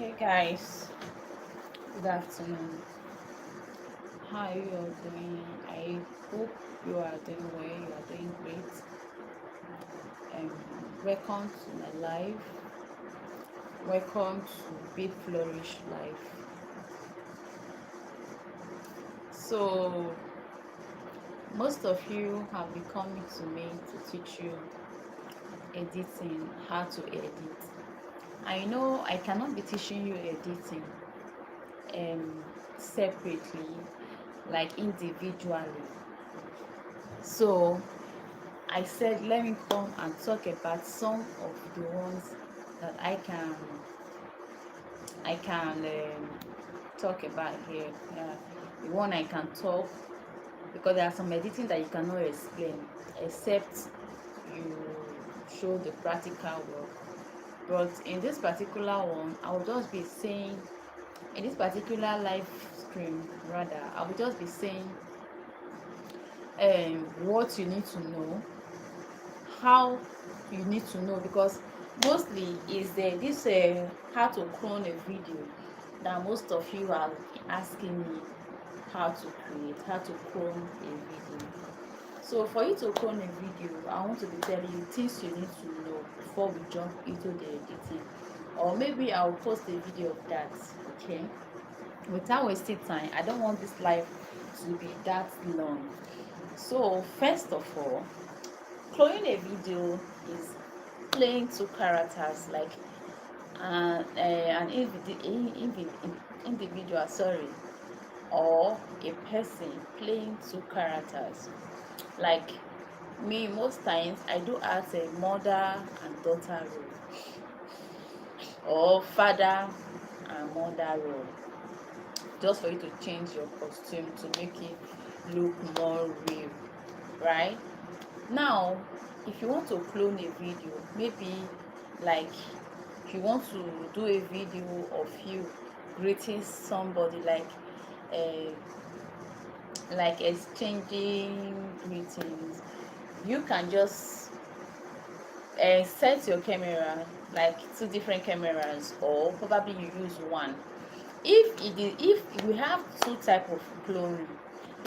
Hey guys, good afternoon. How are you all doing? I hope you are doing well, you are doing great. Um, Welcome to my life. Welcome to Be Flourish Life. So, most of you have been coming to me to teach you editing, how to edit. I know I cannot be teaching you editing separately, like individually. So I said, let me come and talk about some of the ones that I can talk about here. The one I can talk, because there are some editing that you cannot explain except you show the practical work. But in this particular one, I will just be saying, in this particular live stream, rather, I will just be saying what you need to know, how you need to know, because mostly is there this how to clone a video that most of you are asking me how to create, how to clone a video. So for you to clone a video, I want to be telling you things you need to know before we jump into the editing, or maybe I'll post a video of that. Okay, without wasting time, I don't want this live to be that long. So first of all, cloning a video is playing two characters, like an individual, sorry, or a person playing two characters. Like me, most times I do act a mother and daughter role, or father and mother role, just for you to change your costume to make it look more real, right? Now, if you want to clone a video, maybe like if you want to do a video of you greeting somebody, uh, like exchanging greetings, you can just set your camera, like two different cameras, or probably you use one. If we have two type of cloning,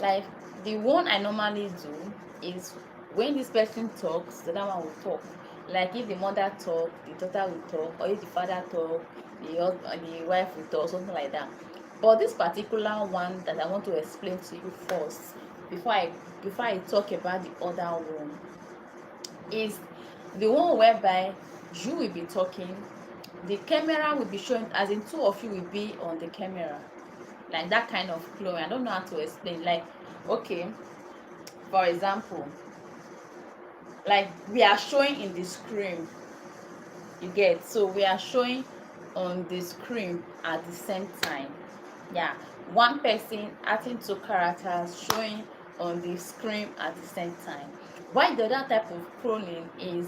like the one I normally do is when this person talks, the other one will talk. Like if the mother talk, the daughter will talk, or if the father talk, the wife will talk, something like that. But this particular one that I want to explain to you first, before I talk about the other one, is the one whereby you will be talking, the camera will be showing, as in two of you will be on the camera, like that kind of clone. I don't know how to explain. Like, okay, for example, like we are showing in the screen, you get, so we are showing on the screen at the same time. Yeah, one person acting two characters showing on the screen at the same time. Why the other type of cloning is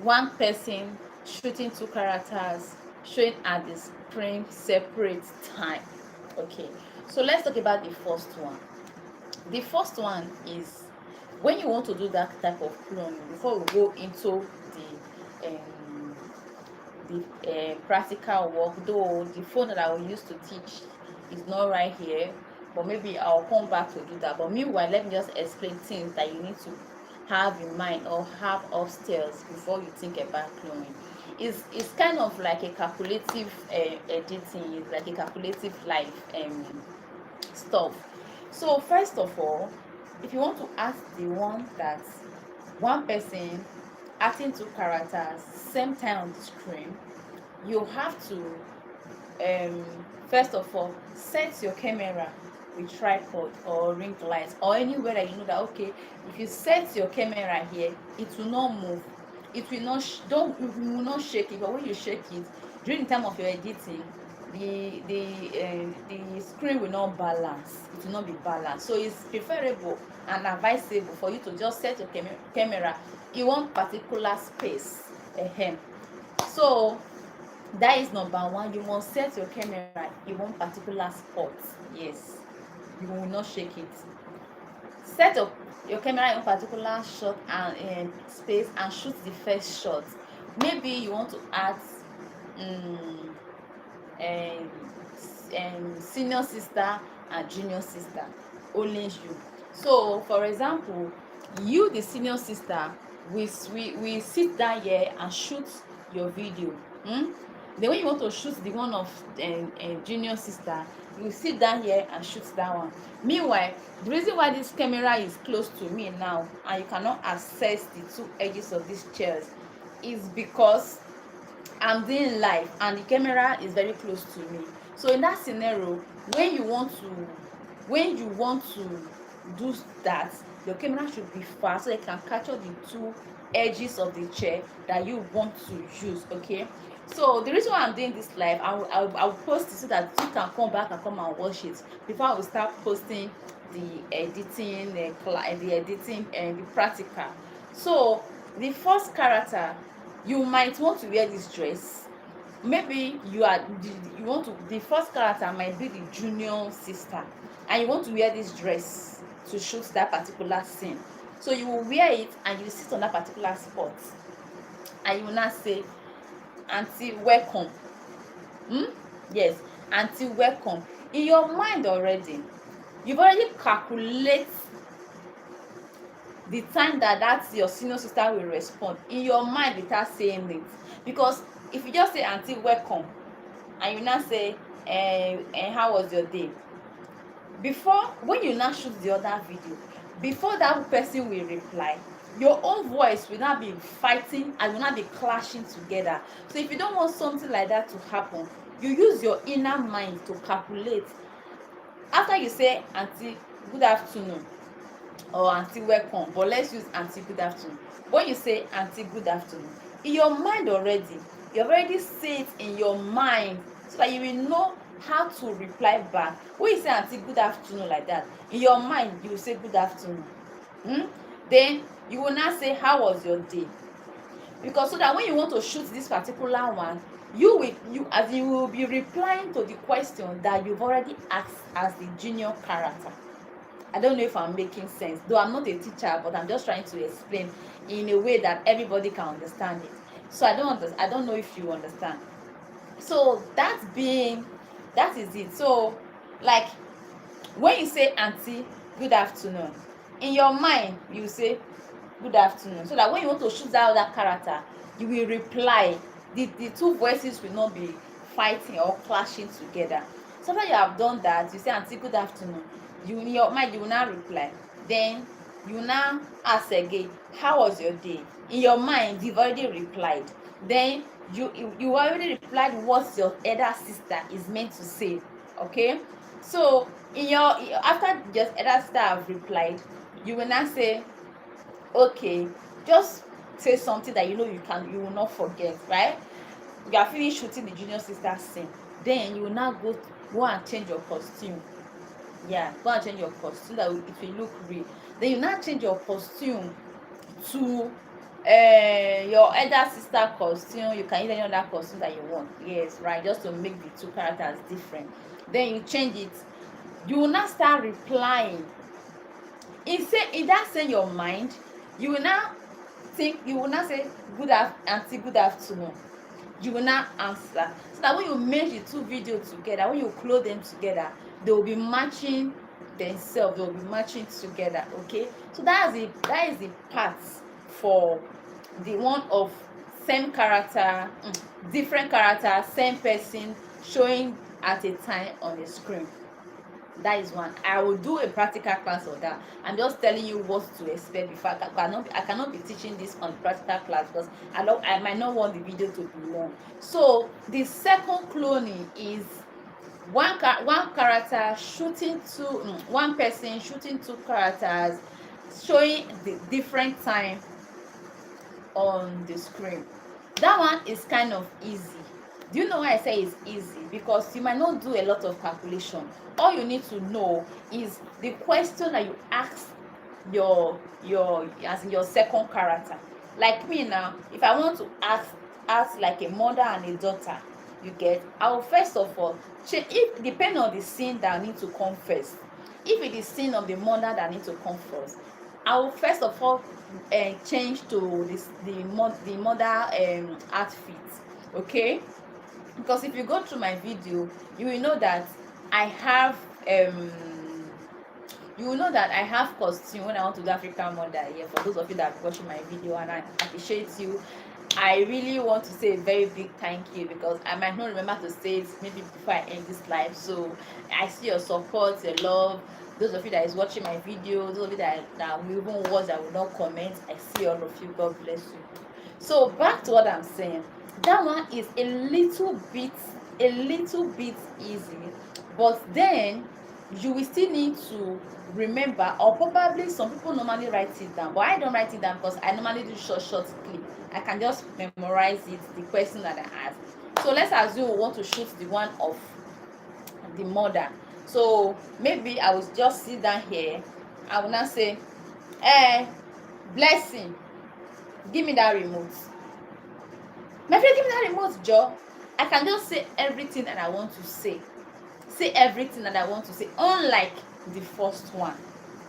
one person shooting two characters showing at the screen separate time. Okay, so let's talk about the first one. The first one is when you want to do that type of cloning, before we go into the practical work, though the phone that I will use to teach is not right here, but maybe I'll come back to do that. But meanwhile, let me just explain things that you need to have in mind or have upstairs before you think about cloning. It's kind of like a calculative editing. It's like a calculative life stuff. So first of all, if you want to ask the one that one person acting two characters same time on the screen, you have to um first of all set your camera with tripod or ring light, or anywhere that you know that, okay, if you set your camera here, it will not move, it will not don't you will not shake it. But when you shake it during the time of your editing, the screen will not balance, it will not be balanced. So it's preferable and advisable for you to just set your camera in one particular space. So that is number one. You must set your camera in one particular spot. Yes, you will not shake it. Set up your camera in one particular shot and space, and shoot the first shot. Maybe you want to add senior sister and junior sister, only you. So for example, you the senior sister, we sit down here and shoot your video. Then when you want to shoot the one of junior sister, you sit down here and shoot that one. Meanwhile, the reason why this camera is close to me now and you cannot access the two edges of these chairs is because I'm doing live and the camera is very close to me. So in that scenario, when you want to do that, your camera should be far so it can capture the two edges of the chair that you want to use. Okay, so the reason why I'm doing this live, I'll post it so that you can come back and come and watch it before I will start posting the editing, and the practical. So the first character, you might want to wear this dress. Maybe you want to, the first character might be the junior sister and you want to wear this dress to shoot that particular scene. So you will wear it and you sit on that particular spot and you will now say, aunty welcome. Yes, aunty welcome. In your mind already, you've already calculate the time that your senior sister will respond in your mind without saying it. Because if you just say aunty welcome and you now say how was your day, before, when you now shoot the other video, before that person will reply, your own voice will not be fighting and will not be clashing together. So if you don't want something like that to happen, you use your inner mind to calculate. After you say aunty good afternoon or aunty welcome, but let's use aunty good afternoon. When you say aunty good afternoon, in your mind already, you already say it in your mind so that you will know how to reply back. When you say aunty good afternoon like that, in your mind you will say good afternoon. Then you will now say how was your day, because so that when you want to shoot this particular one, you will be replying to the question that you've already asked as the junior character. I don't know if I'm making sense, though I'm not a teacher, but I'm just trying to explain in a way that everybody can understand it. So I don't know if you understand. So that is it. So like when you say aunty good afternoon, in your mind you say good afternoon, so that when you want to shoot that other character, you will reply. The two voices will not be fighting or clashing together. So after you have done that, you say aunty good afternoon, you in your mind you will now reply. Then you now ask again how was your day. In your mind you've already replied. Then you already replied what your elder sister is meant to say. Okay, so after your elder sister have replied, you will now say okay, just say something that you will not forget, right? You are finished shooting the junior sister scene, then you will now go and change your costume. Go and change your costume that it will look real. Then you now change your costume to your elder sister costume. You can use any other costume that you want, yes, right, just to make the two characters different. Then you change it, you will now start replying. In that same your mind, you will now say aunty good afternoon. You will now answer, so that when you merge the two videos together, when you close them together, they will be matching themselves, they will be matching together. Okay, so that is the part for the one of same character, different character, same person showing at a time on the screen. That is one. I will do a practical class on that. I'm just telling you what to expect before. I cannot be teaching this on practical class because I might not want the video to be long. So the second cloning is one character shooting one person shooting two characters, showing the different time on the screen. That one is kind of easy. Do you know why I say it's easy? Because you might not do a lot of calculation. All you need to know is the question that you ask your second character. Like me now, if I want to ask like a mother and a daughter, you get, I will first of all check, if depending on the scene that I need to come first. If it is scene of the mother that I need to come first, I will first of all change to the mother outfit. Okay, Because if you go through my video, you will know that I have um you will know that I have costume when I want to do African mother here. For those of you that are watching my video, and I appreciate you, I really want to say a very big thank you, because I might not remember to say it maybe before I end this live. So I see your support, your love. Those of you that is watching my video, those of you that will even watch, that will not comment, I see all of you. God bless you. So back to what I'm saying. That one is a little bit easy, but then you will still need to remember, or probably some people normally write it down, but I don't write it down because I normally do short clip. I can just memorize it, the question that I ask. So let's assume we want to shoot the one of the mother. So maybe I will just sit down here. I will now say, Blessing, give me that remote. My friend, give me that remote, Joe. I can just say everything that I want to say. Say everything that I want to say, unlike the first one.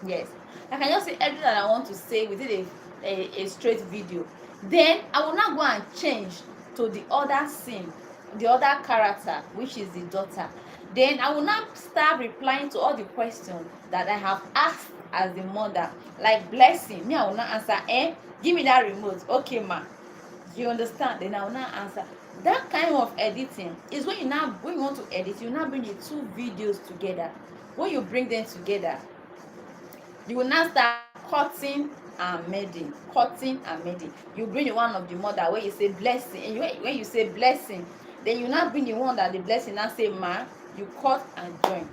Yes, I can just say everything that I want to say within a straight video. Then I will now go and change to the other scene, the other character, which is the daughter. Then I will now start replying to all the questions that I have asked as the mother. Like Blessing, me, I will now answer, give me that remote. Okay, ma. You understand? Then I will now answer. That kind of editing is when you want to edit, you now bring the two videos together. When you bring them together, you will now start cutting and mending, cutting and mending. You bring the one of the mother where you say Blessing, and when you say Blessing, then you now bring the one that the Blessing now say ma. You cut and join.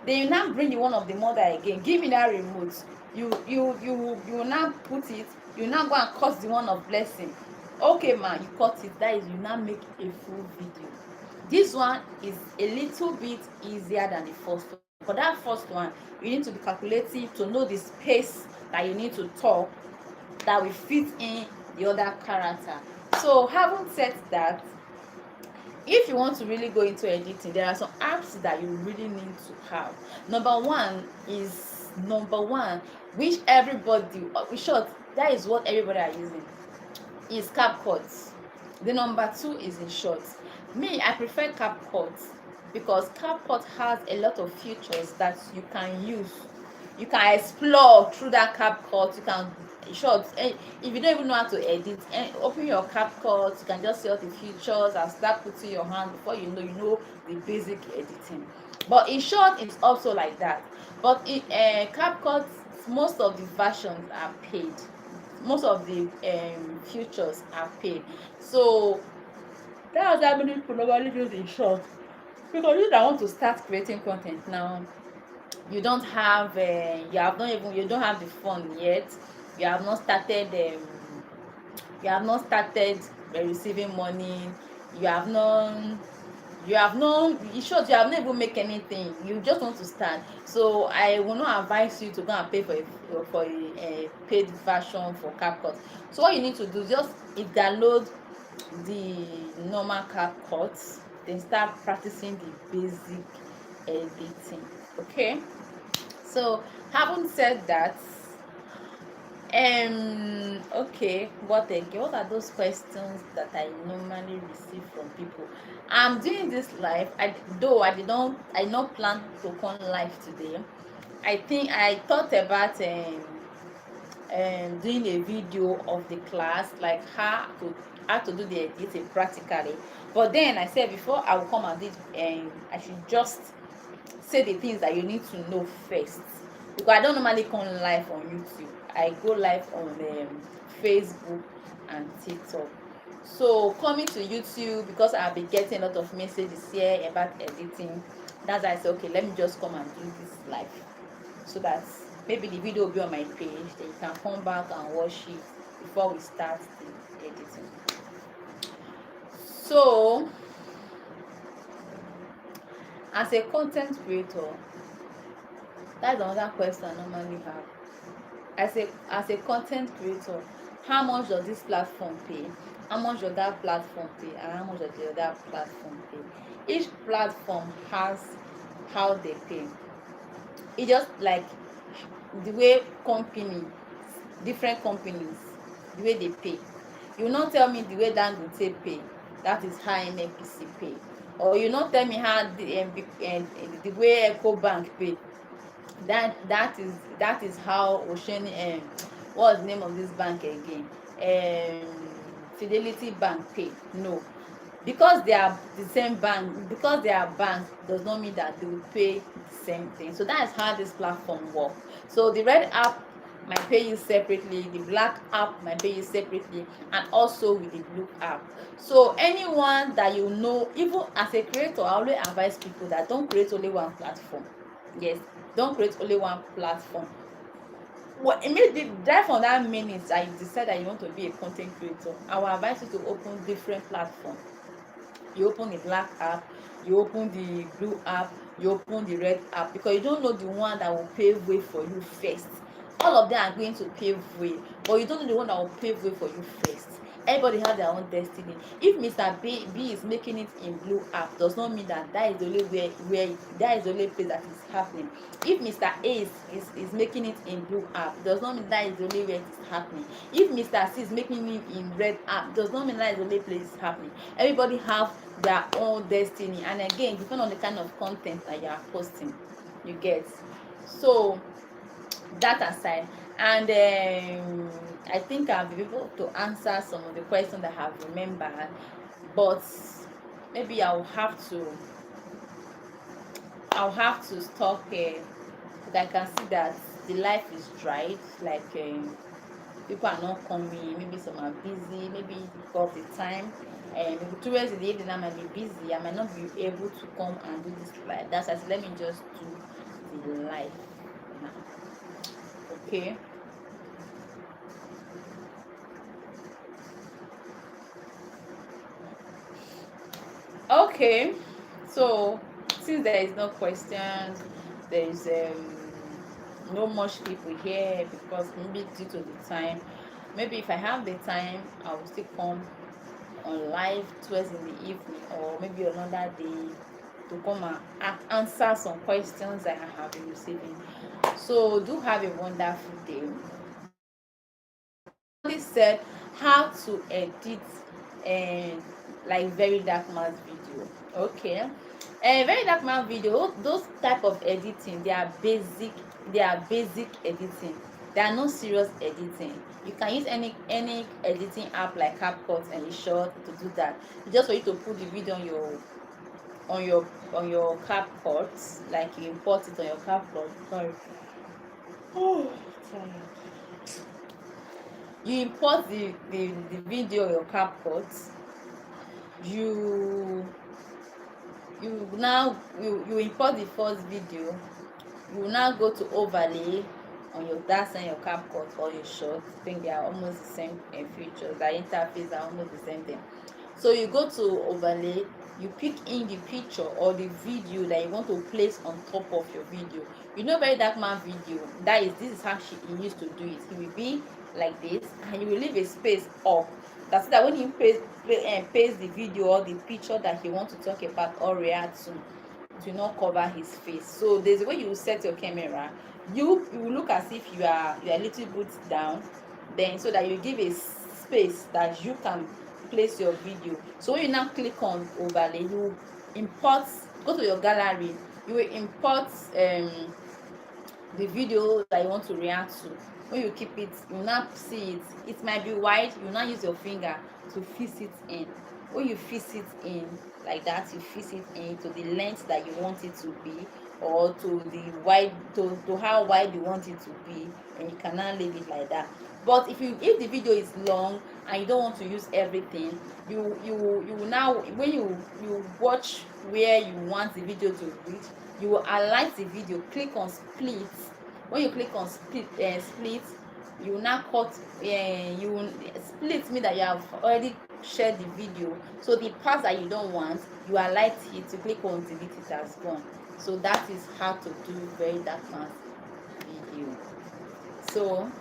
Then you now bring the one of the mother again. Give me that remote. You will now put it. You now go and cut the one of Blessing. Okay, ma, you cut it. That is, you now make a full video. This one is a little bit easier than the first one. For that first one, you need to be calculative to know the space that you need to talk that will fit in the other character. So having said that, if you want to really go into editing, there are some apps that you really need to have. Number one, which everybody, in short, that is what everybody are using, is CapCut. The number two is in short. Me, I prefer CapCut because CapCut has a lot of features that you can use. You can explore through that CapCut. You can, in short, if you don't even know how to edit, open your CapCut. You can just see all the features and start putting your hand. Before you know the basic editing. But in short, it's also like that. But in CapCut, most of the versions are paid. Most of the features are paid. So that's how many people normally use in short. Because you that want to start creating content now, you don't have you don't have the fund yet. You have not started receiving money. You have not in short, you have not even make anything. You just want to start. So I will not advise you to go and pay for a paid version for CapCut. So what you need to do is just download the normal CapCut, then start practicing the basic editing. Okay, so having said that, okay, what are those questions that I normally receive from people? I'm doing this live. I did not plan to come live today. I think I thought about doing a video of the class, like how to do the editing practically. But then I said, before I will come and do it, I should just say the things that you need to know first, because I don't normally come live on YouTube. I go live on Facebook and TikTok. So coming to YouTube, because I've been getting a lot of messages here about editing, that's why I said, okay, let me just come and do this live, so that maybe the video will be on my page, then you can come back and watch it before we start the editing. So as a content creator, that's another question I normally have. As a content creator, how much does this platform pay? How much does that platform pay? And how much does the other platform pay? Each platform has how they pay. It's just like the way different companies, the way they pay. You will not tell me the way Dangote pay. That is how NNPC pay. Or you not tell me how the way Eco Bank pay. That is how Ocean what's the name of this bank again? Fidelity Bank pay. No, because they are the same bank, because they are banks does not mean that they will pay the same thing. So that is how this platform work. So the red app might pay you separately, the black app might pay you separately, and also with the blue app. So anyone that you know, even as a creator, I always advise people that don't create only one platform. Yes, don't create only one platform. Well, immediately right from that minute I decide that you want to be a content creator, I will advise you to open different platforms. You open the black app, you open the blue app, you open the red app, because you don't know the one that will pave way for you first. All of them are going to pave way, but you don't know the one that will pave way for you first. Everybody has their own destiny. If Mr. B is making it in blue app, does not mean that that is the only where that is the only place that is happening. If Mr. A is making it in blue app, does not mean that is the only where it is happening. If Mr. C is making it in red app, does not mean that is the only place it's happening. Everybody have their own destiny, and again, depend on the kind of content that you are posting. You get. So that aside, and I think I'll be able to answer some of the questions that I have remembered, but maybe I'll have to stop here, but I can see that the life is dried, like people are not coming, maybe some are busy, maybe because of the time, and maybe towards the evening I might be busy, I might not be able to come and do this live. That's why let me just do the live now. Okay. Okay, so since there is no questions, there is no much people here, because maybe due to the time, maybe if I have the time I will still come on live towards in the evening, or maybe another day, to come and answer some questions that I have been receiving. So do have a wonderful day. Somebody said how to edit and like very dark man's video. Okay, very dark man video, those type of editing, they are basic editing. They are not serious editing. You can use any editing app like CapCut and Short to do that. It's just for you to put the video on your CapCut, like you import it on your CapCut. Sorry. Oh, sorry. You import the video on your CapCut. You import the first video. You will now go to overlay on your DAX and your CapCut or your Short. I think they are almost the same features. The interface are almost the same thing. So you go to overlay, you pick in the picture or the video that you want to place on top of your video. You know, very dark man video, this is how he used to do it. He will be like this, and you will leave a space up. That's that when you paste the video or the picture that he wants to talk about or react to, do not cover his face. So there's a way you set your camera. You will look as if you are a little bit down, then so that you give a space that you can place your video. So when you now click on overlay, you import, go to your gallery, you will import the video that you want to react to. When you keep it, you now see it might be wide, you now use your finger to fix it in. When you fix it in like that, you fix it in to the length that you want it to be, or to the wide, to how wide you want it to be, and you can now leave it like that. But if the video is long and you don't want to use everything, you now, when you watch where you want the video to reach, you will highlight the video, click on split. When you click on split, you will now cut, you will split, mean that you have already shared the video. So the parts that you don't want, you highlight it, to click on delete, it has gone. So that is how to do very dark man's video. So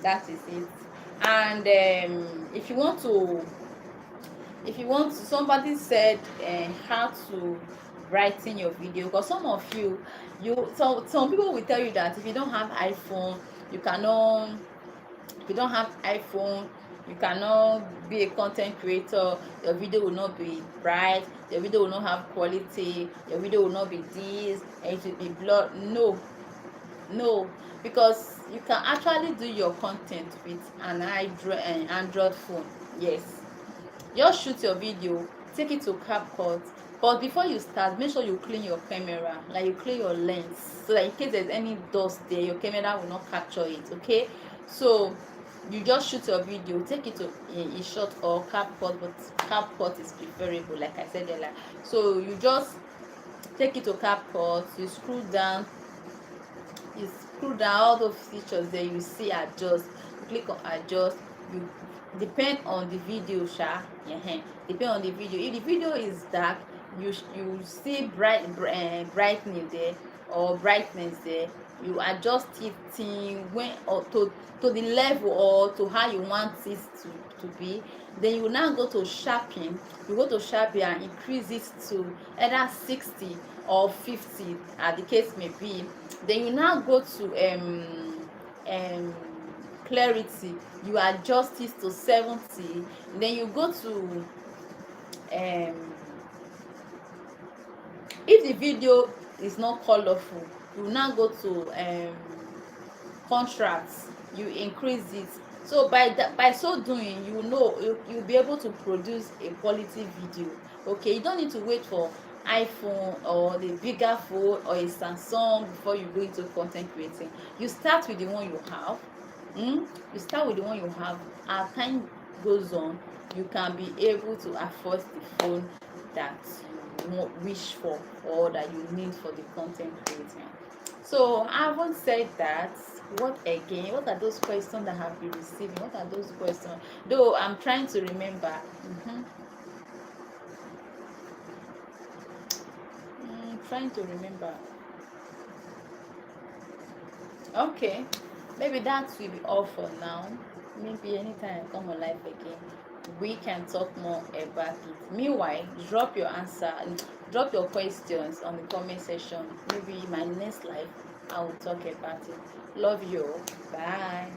that is it. And if you want to, somebody said how to brighten your video, because some of some people will tell you that if you don't have iPhone, you cannot, if you don't have iPhone, You cannot be a content creator, your video will not be bright, your video will not have quality, your video will not be this, and it will be blurred. No, no, because you can actually do your content with an Android phone. Yes, just shoot your video, take it to CapCut, but before you start, make sure you clean your camera, like you clean your lens, so that in case there's any dust there, your camera will not capture it. Okay, so you just shoot your video, take it to short or CapCut, but CapCut is preferable, like I said earlier. So you just take it to CapCut, you scroll down, all those features there, you see adjust, you click on adjust, you depend on the video depend on the video. If the video is dark, you see brightening there or brightness there, you adjust it till when or to the level or to how you want it to be. Then you now go to sharpen, and increase it to either 60 or 50 as the case may be. Then you now go to um clarity, you adjust it to 70. Then you go to if the video is not colorful, you now go to contrast, you increase it. So by so doing, you'll be able to produce a quality video. Okay, you don't need to wait for iPhone or the bigger phone or a Samsung before you go into content creating. You start with the one you have. You start with the one you have. As time goes on, you can be able to afford the phone that you wish for or that you need for the content creating. So I haven't said that. What again? What are those questions that I have been receiving? What are those questions? Though I'm trying to remember. Trying to remember. Okay, maybe that will be all for now. Maybe anytime I come on live again, we can talk more about it. Meanwhile, drop your answer, drop your questions on the comment section. Maybe my next live, I will talk about it. Love you. Bye.